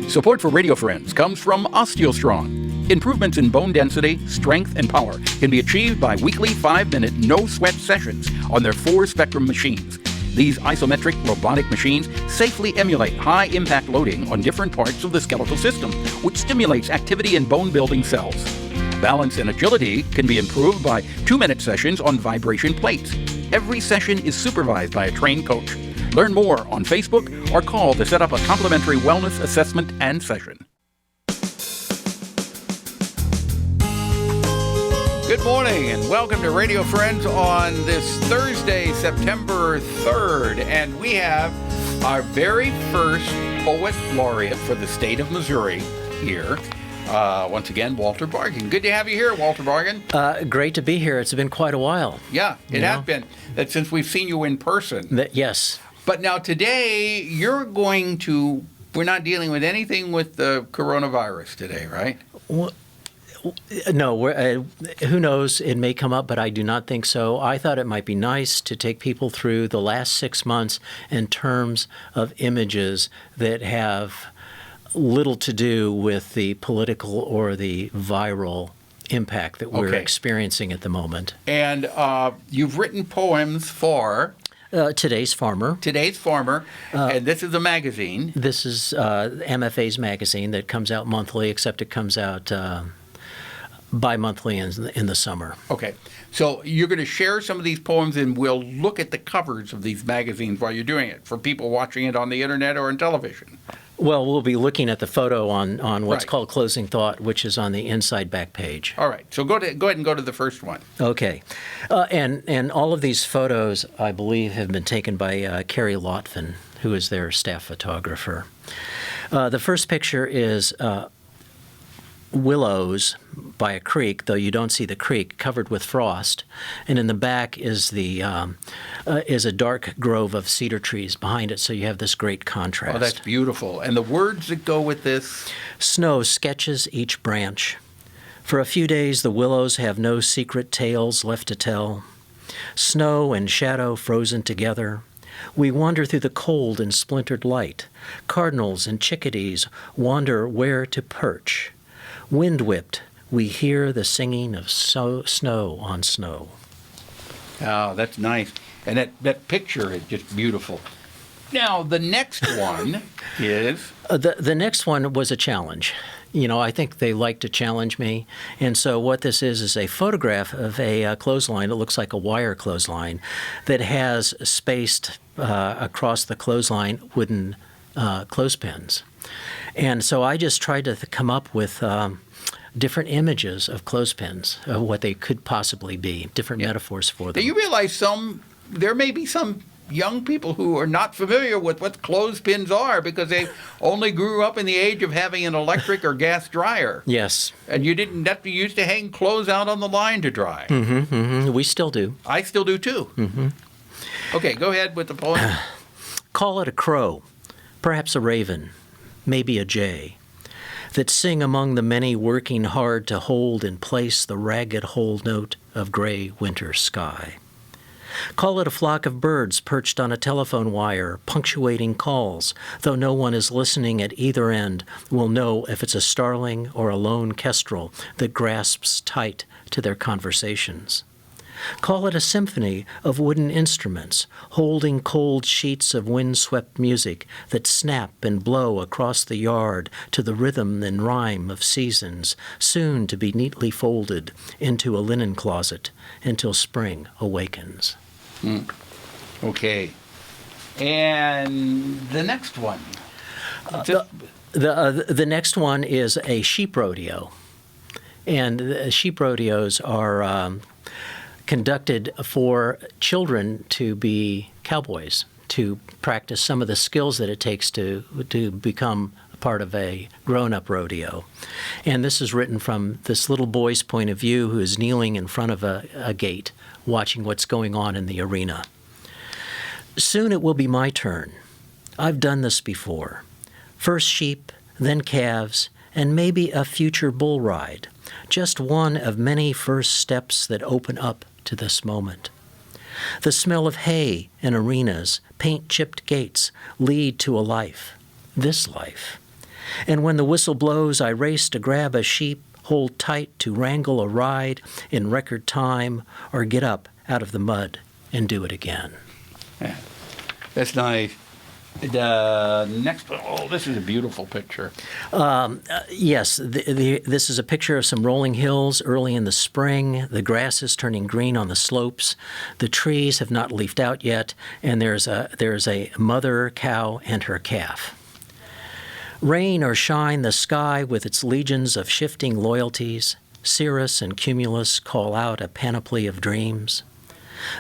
Support for Radio Friends comes from OsteoStrong. Improvements in bone density, strength, and power can be achieved by weekly 5-minute no-sweat sessions on their 4-spectrum machines. These isometric robotic machines safely emulate high-impact loading on different parts of the skeletal system, which stimulates activity in bone-building cells. Balance and agility can be improved by 2-minute sessions on vibration plates. Every session is supervised by a trained coach. Learn more on Facebook or call to set up a complimentary wellness assessment and session. Good morning and welcome to Radio Friends on this Thursday, September 3rd. And we have our very first Poet Laureate for the state of Missouri here. Once again, Walter Bargen. Good to have you here, Walter Bargen. Great to be here. It's been quite a while. Yeah, it has been. That since we've seen you in person. Yes. But now today, we're not dealing with anything with the coronavirus today, right? Well, no, who knows? It may come up, but I do not think so. I thought it might be nice to take people through the last 6 months in terms of images that have little to do with the political or the viral impact that we're experiencing at the moment. And you've written poems for... Today's Farmer. And this is a magazine. This is MFA's magazine that comes out monthly, except it comes out bi-monthly in the summer. Okay. So you're going to share some of these poems, and we'll look at the covers of these magazines while you're doing it, for people watching it on the internet or on television. Well, we'll be looking at the photo on what's called Closing Thought, which is on the inside back page. All right. So go ahead and go to the first one. Okay. And all of these photos, I believe, have been taken by Kerri Lotven, who is their staff photographer. The first picture is Willows by a creek, though you don't see the creek, covered with frost, and in the back is a dark grove of cedar trees behind it, so you have this great contrast. Oh, that's beautiful. And the words that go with this? Snow sketches each branch. For a few days the willows have no secret tales left to tell. Snow and shadow frozen together. We wander through the cold and splintered light. Cardinals and chickadees wander where to perch. Wind-whipped, we hear the singing of snow on snow. Oh, that's nice. And that picture is just beautiful. Now, the next one is? The next one was a challenge. You know, I think they like to challenge me. And so what this is a photograph of a clothesline. It looks like a wire clothesline that has spaced across the clothesline wooden clothespins. And so I just tried to come up with different images of clothespins, of what they could possibly be, different metaphors for them. Do you realize there may be some young people who are not familiar with what clothespins are because they only grew up in the age of having an electric or gas dryer. Yes. And you didn't have to use to hang clothes out on the line to dry. Mm-hmm, mm-hmm. We still do. I still do too. Mm-hmm. Okay, go ahead with the poem. Call it a crow, perhaps a raven, maybe a jay, that sing among the many working hard to hold in place the ragged whole note of gray winter sky. Call it a flock of birds perched on a telephone wire, punctuating calls, though no one is listening at either end will know if it's a starling or a lone kestrel that grasps tight to their conversations. Call it a symphony of wooden instruments, holding cold sheets of wind-swept music that snap and blow across the yard to the rhythm and rhyme of seasons, soon to be neatly folded into a linen closet until spring awakens. Okay. And the next one? The next one is a sheep rodeo. And sheep rodeos are conducted for children to be cowboys, to practice some of the skills that it takes to become part of a grown-up rodeo. And this is written from this little boy's point of view who is kneeling in front of a gate, watching what's going on in the arena. Soon it will be my turn. I've done this before. First sheep, then calves, and maybe a future bull ride. Just one of many first steps that open up to this moment. The smell of hay and arenas, paint-chipped gates lead to a life, this life. And when the whistle blows, I race to grab a sheep, hold tight to wrangle a ride in record time, or get up out of the mud and do it again. Yeah, that's nice. The next one, oh, this is a beautiful picture. Yes, this is a picture of some rolling hills early in the spring. The grass is turning green on the slopes. The trees have not leafed out yet, and there's a mother cow and her calf. Rain or shine, the sky with its legions of shifting loyalties, cirrus and cumulus call out a panoply of dreams.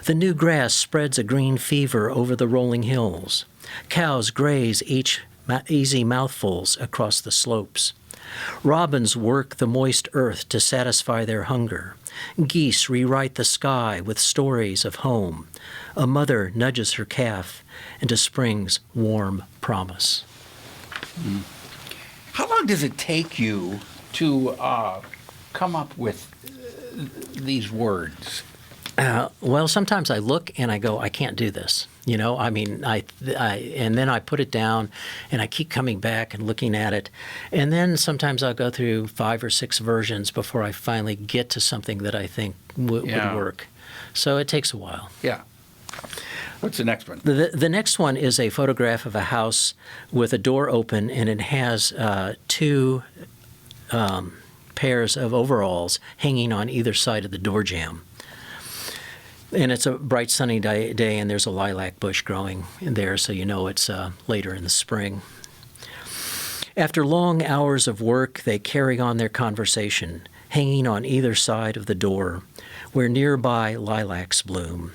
The new grass spreads a green fever over the rolling hills. Cows graze easy mouthfuls across the slopes. Robins work the moist earth to satisfy their hunger. Geese rewrite the sky with stories of home. A mother nudges her calf into spring's warm promise. How long does it take you to come up with these words? Well, sometimes I look and I go, I can't do this. You know, I mean, and then I put it down and I keep coming back and looking at it. And then sometimes I'll go through 5 or 6 versions before I finally get to something that I think would work. So it takes a while. Yeah. What's the next one? The next one is a photograph of a house with a door open, and it has 2 pairs of overalls hanging on either side of the door jamb. And it's a bright sunny day, and there's a lilac bush growing in there, so you know it's later in the spring. After long hours of work, they carry on their conversation, hanging on either side of the door, where nearby lilacs bloom.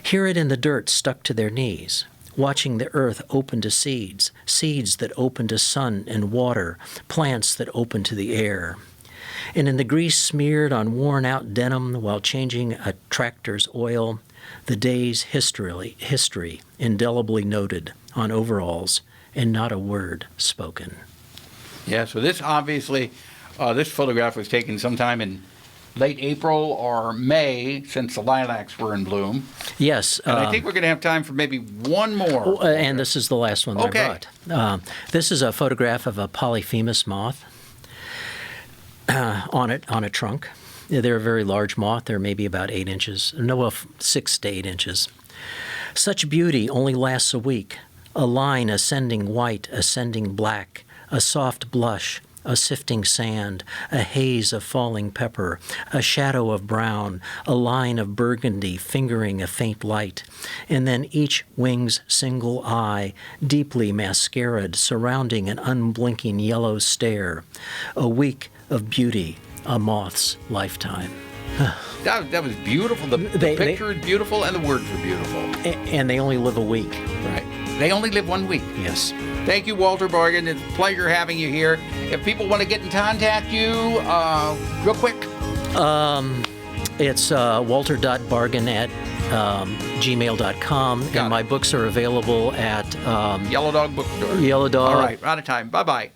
Hear it in the dirt stuck to their knees, watching the earth open to seeds, seeds that open to sun and water, plants that open to the air. And in the grease smeared on worn-out denim while changing a tractor's oil, the day's history indelibly noted on overalls, and not a word spoken. Yeah, so this obviously, this photograph was taken sometime in late April or May, since the lilacs were in bloom. Yes. And I think we're going to have time for maybe one more. And this is the last one that Okay. I brought. This is a photograph of a polyphemus moth. On a trunk. They're a very large moth. They're maybe about 8 inches, 6 to 8 inches. Such beauty only lasts a week. A line ascending white, ascending black, a soft blush, a sifting sand, a haze of falling pepper, a shadow of brown, a line of burgundy fingering a faint light, and then each wing's single eye, deeply mascaraed, surrounding an unblinking yellow stare. A week of beauty, a moth's lifetime. That was beautiful. The picture is beautiful, and the words were beautiful. And they only live a week. Right. They only live 1 week. Yes. Thank you, Walter Bargen. It's a pleasure having you here. If people want to get in contact you, real quick. It's walter.bargen at gmail.com, and my books are available at Yellow Dog Bookstore. Yellow Dog. All right, out of time. Bye-bye.